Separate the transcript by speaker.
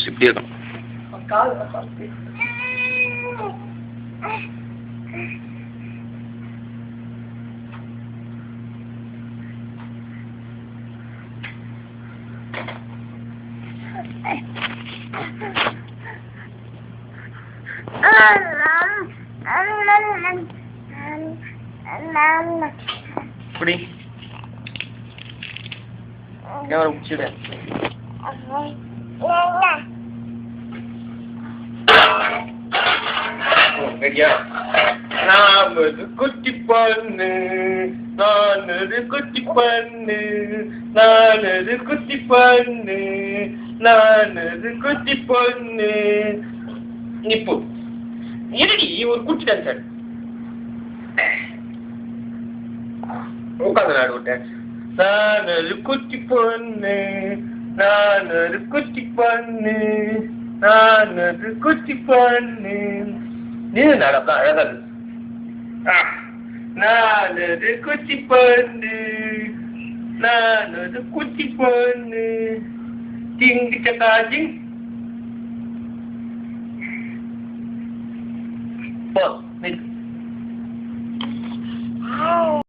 Speaker 1: இப்படி இருக்கும். இப்படி கேமரா பிடிச்சிடு. ரெடியா? நான் ஒரு குட்டி பொண்ணு, நான் ஒரு குட்டி பொண்ணு, நான் ஒரு குட்டி பொண்ணு, நான் ஒரு குட்டி பொண்ணு. இப்போ என்னடி ஒரு குட்டி டான்ஸ் உட்காந்து நாடு விட்டேன். நான் ஒரு குட்டி பொண்ணு, நான் ஒரு குட்டி பொண்ணு, நான் ஒரு குட்டி பொண்ணு. நீ நடப்பா அழகா இருக்கு. நான் ஒரு குட்டி பொண்ணு, நான் ஒரு குட்டி பொண்ணு. டிங் சக்கா டிங். போ